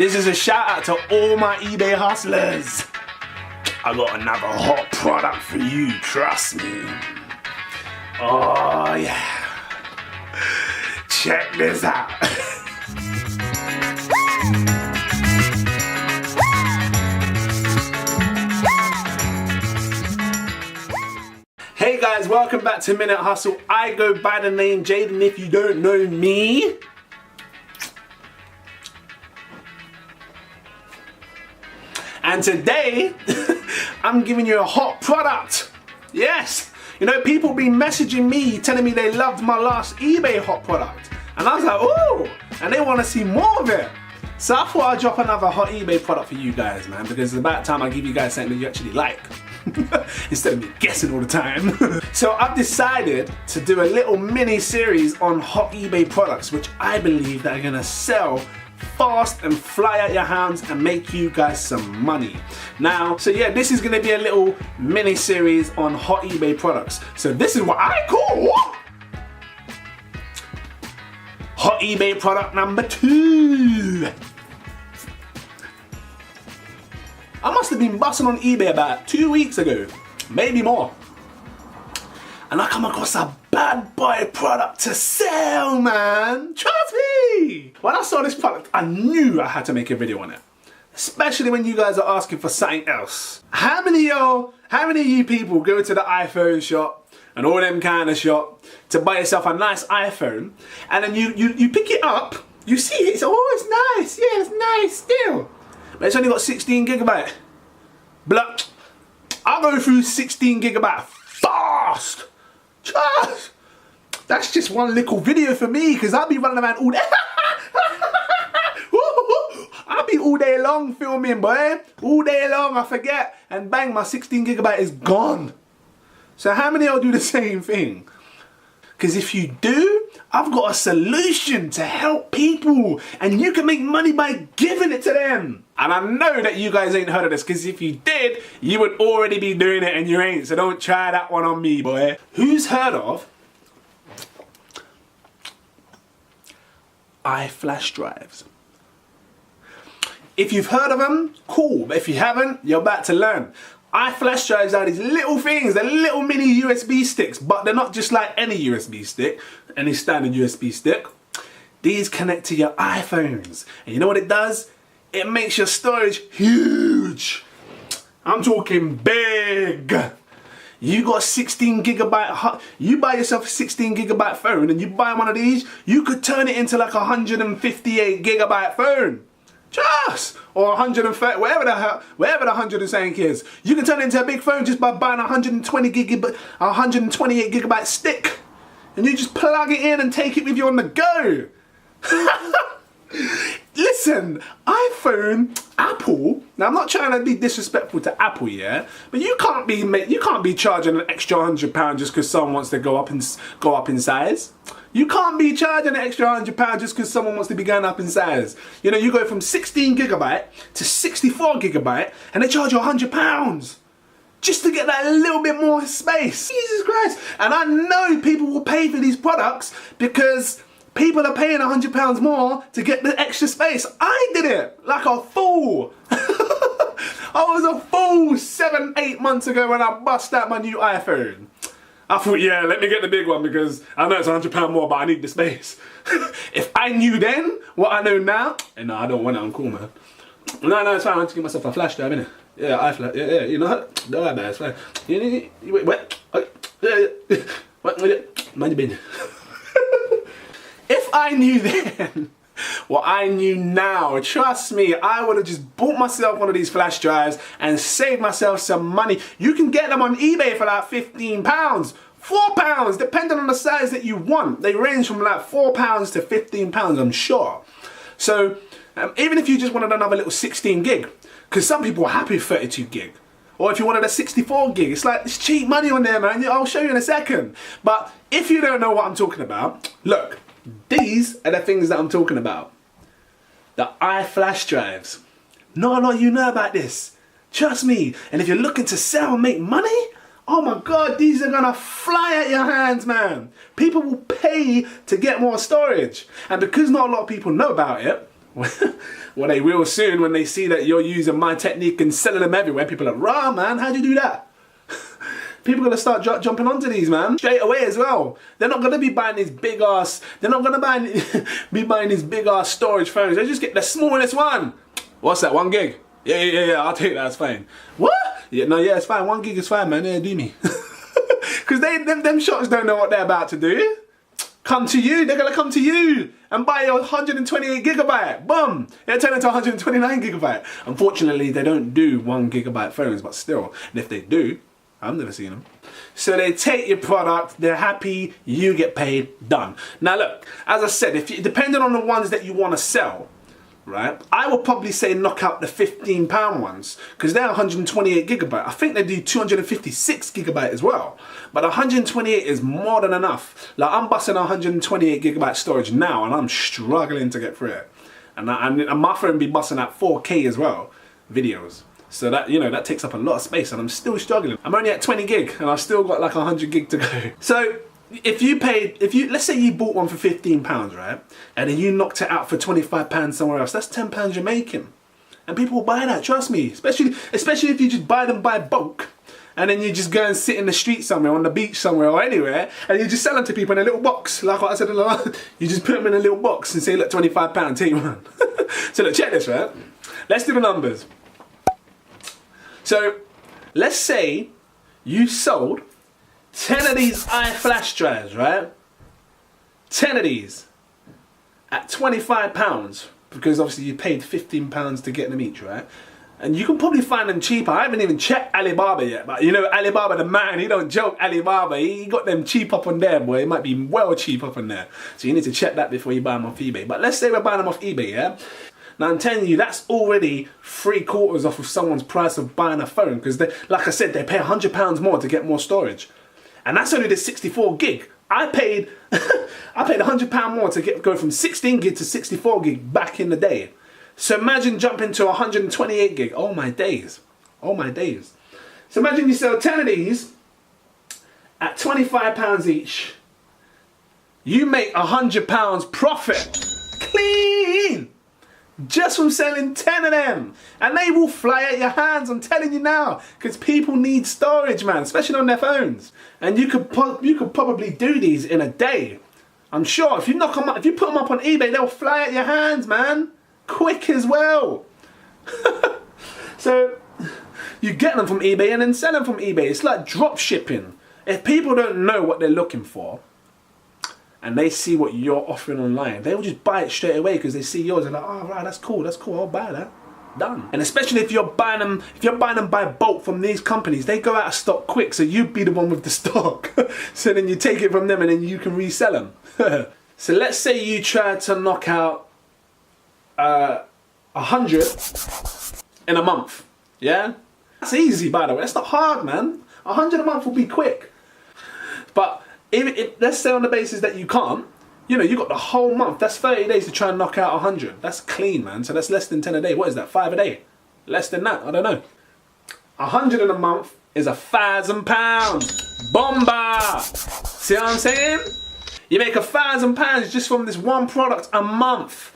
This is a shout out to all my eBay hustlers. I got another hot product for you, trust me. Oh yeah. Check this out. Hey guys, welcome back to Minute Hustle. I go by the name Jaden if you don't know me. And today, I'm giving you a hot product. Yes, you know, people been messaging me telling me they loved my last eBay hot product. And I was like, ooh, and they want to see more of it. So I thought I'd drop another hot eBay product for you guys, man, because it's about time I give you guys something that you actually like. Instead of me guessing all the time. So I've decided to do a little mini series on hot eBay products which I believe that are gonna sell fast and fly out your hands and make you guys some money. Now, so yeah, this is gonna be a little mini series on hot eBay products. So this is what I call hot eBay product number 2. I must have been busting on eBay about 2 weeks ago, maybe more. And I come across a bad boy product to sell, man. Trust me. When I saw this product, I knew I had to make a video on it. Especially when you guys are asking for something else. How many of you people go to the iPhone shop and all them kind of shop to buy yourself a nice iPhone, and then you pick it up, you see it, it's, oh, it's nice, yeah, it's nice still. But it's only got 16 gigabyte. But I'll go through 16 gigabyte fast. Just, that's just one little video for me, because I'll be running around all day. I'll be all day long filming, boy. All day long, I forget. And bang, my 16 gigabyte is gone. So how many of you do the same thing? Because if you do, I've got a solution to help people, and you can make money by giving it to them. And I know that you guys ain't heard of this, because if you did, you would already be doing it and you ain't, so don't try that one on me, boy. Who's heard of iFlash drives? If you've heard of them, cool, but if you haven't, you're about to learn. iFlash drives are these little things, they're little mini USB sticks, but they're not just like any USB stick, any standard USB stick. These connect to your iPhones. And you know what it does? It makes your storage huge. I'm talking big. You got 16 gigabyte, you buy yourself a 16 gigabyte phone and you buy one of these, you could turn it into like a 158 gigabyte phone. Just, or 130, whatever the 100 and something is. You can turn it into a big phone just by buying a 128 gigabyte stick. And you just plug it in and take it with you on the go. Listen, iPhone, Apple, now I'm not trying to be disrespectful to Apple, yeah, but you can't be charging an extra £100 just because someone wants to go up in size. You can't be charging an extra £100 just because someone wants to be going up in size. You know, you go from 16 gigabyte to 64 gigabyte and they charge you £100 just to get that little bit more space. Jesus Christ. And I know people will pay for these products because people are paying £100 more to get the extra space. I did it like a fool. I was a fool 7-8 months ago when I bust out my new iPhone. I thought, yeah, let me get the big one because I know it's £100 more, but I need the space. If I knew then what I know now, and no, I don't want it, I'm cool, man. No, it's fine, I want to give myself a flash drive, innit? Yeah, iFlash, yeah, you know what? No, man, it's fine. Wait, what? Mind your business. If I knew then what I knew now, trust me, I would have just bought myself one of these flash drives and saved myself some money. You can get them on eBay for like £15, £4, depending on the size that you want. They range from like £4 to £15, I'm sure. So even if you just wanted another little 16 gig, because some people are happy with 32 gig. Or if you wanted a 64 gig, it's cheap money on there, man. I'll show you in a second. But if you don't know what I'm talking about, look. These are the things that I'm talking about. The iFlash drives. Not a lot you know about this. Trust me. And if you're looking to sell and make money, oh my God, these are gonna fly at your hands, man. People will pay to get more storage. And because not a lot of people know about it, Well, they will soon when they see that you're using my technique and selling them everywhere. People are like, rah, man, how'd you do that? People are going to start jumping onto these, man, straight away as well. They're not going to be buying these big ass, they're not going to be buying these big ass storage phones. They just get the smallest one. What's that, 1 gig? Yeah, I'll take that, it's fine. What? Yeah, it's fine, 1 gig is fine, man, yeah, do me. Because them shops don't know what they're about to do. Come to you, they're gonna come to you and buy your 128 gigabyte. Boom! It'll turn into 129 gigabyte. Unfortunately, they don't do 1 gigabyte phones, but still, and if they do, I've never seen them. So they take your product, they're happy, you get paid, done. Now look, as I said, depending on the ones that you want to sell, right, I would probably say knock out the £15 ones because they're 128 gigabyte. I think they do 256 gigabyte as well, but 128 is more than enough. Like, I'm busting 128 gigabyte storage now and I'm struggling to get through it, and my phone be busting at 4K as well videos. So that, you know, that takes up a lot of space and I'm still struggling. I'm only at 20 gig and I've still got like 100 gig to go. So let's say you bought one for £15, right? And then you knocked it out for £25 somewhere else. That's £10 you're making. And people will buy that, trust me. Especially if you just buy them by bulk. And then you just go and sit in the street somewhere, on the beach somewhere or anywhere, and you just sell them to people in a little box. Like what I said, you just put them in a little box and say, look, £25, take one. So look, check this, right? Let's do the numbers. So let's say you sold 10 of these iFlash drives, right? 10 of these at £25 because obviously you paid £15 to get them each, right? And you can probably find them cheaper. I haven't even checked Alibaba yet, but you know Alibaba the man, he don't joke. Alibaba, he got them cheap up on there, boy. It might be well cheap up on there. So you need to check that before you buy them off eBay. But let's say we're buying them off eBay, yeah? Now I'm telling you, that's already 3/4 off of someone's price of buying a phone because, like I said, they pay £100 more to get more storage. And that's only the 64 gig. I paid £100 more to go from 16 gig to 64 gig back in the day. So imagine jumping to 128 gig. Oh my days. Oh my days. So imagine you sell 10 of these at £25 each. You make £100 profit. Clean! Just from selling 10 of them. And they will fly at your hands, I'm telling you now. Because people need storage, man, especially on their phones. And you could probably do these in a day. I'm sure if you put them up on eBay, they'll fly at your hands, man. Quick as well. So you get them from eBay and then sell them from eBay. It's like drop shipping. If people don't know what they're looking for, and they see what you're offering online, they will just buy it straight away because they see yours and like, oh right, that's cool, I'll buy that. Done. And especially if you're buying them by bulk from these companies, they go out of stock quick, so you be the one with the stock. So then you take it from them and then you can resell them. So let's say you try to knock out 100 in a month. Yeah? That's easy, by the way. That's not hard, man. 100 a month will be quick. But if let's say on the basis that you can't, you know, you got the whole month. That's 30 days to try and knock out 100. That's clean, man. So that's less than 10 a day. What is that? 5 a day? Less than that? I don't know. 100 in a month is £1,000. Bomba! See what I'm saying? You make £1,000 just from this one product a month.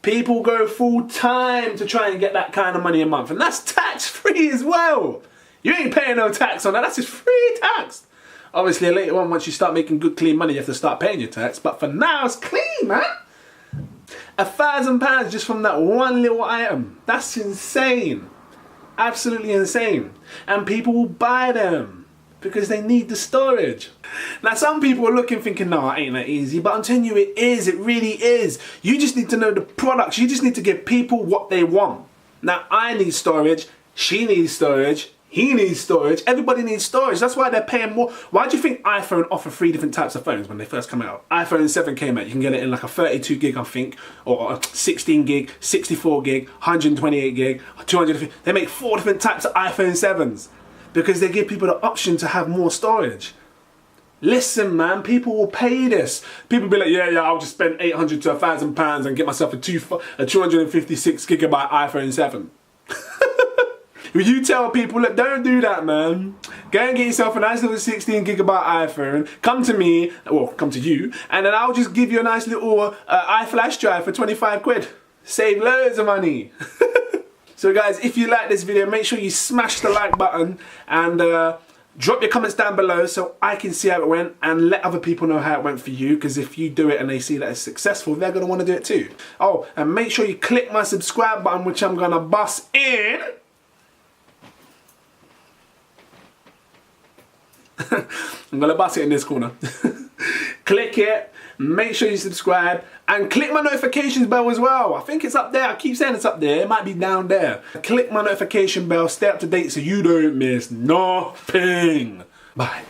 People go full time to try and get that kind of money a month. And that's tax free as well. You ain't paying no tax on that. That's just free tax. Obviously later on, once you start making good clean money, you have to start paying your tax. But for now, it's clean, man. £1,000 just from that one little item. That's insane. Absolutely insane. And people will buy them because they need the storage. Now some people are looking thinking, no, it ain't that easy. But I'm telling you, it is. It really is. You just need to know the products. You just need to give people what they want. Now I need storage. She needs storage. He needs storage. Everybody needs storage. That's why they're paying more. Why do you think iPhone offer 3 different types of phones when they first come out? iPhone 7 came out. You can get it in like a 32 gig, I think, or 16 gig, 64 gig, 128 gig, 250. They make 4 different types of iPhone 7s because they give people the option to have more storage. Listen, man, people will pay this. People be like, yeah, I'll just spend £800 to £1,000 and get myself a 256 gigabyte iPhone 7. You tell people, look, don't do that, man. Go and get yourself a nice little 16 gigabyte iPhone. Come to me, well, come to you, and then I'll just give you a nice little iFlash drive for 25 quid. Save loads of money. So guys, if you like this video, make sure you smash the like button and drop your comments down below so I can see how it went and let other people know how it went for you, because if you do it and they see that it's successful, they're going to want to do it too. Oh, and make sure you click my subscribe button, which I'm going to bust in. I'm going to bust it in this corner. Click it, make sure you subscribe, and click my notifications bell as well. I think it's up there. I keep saying it's up there. It might be down there. Click my notification bell, stay up to date so you don't miss nothing. Bye.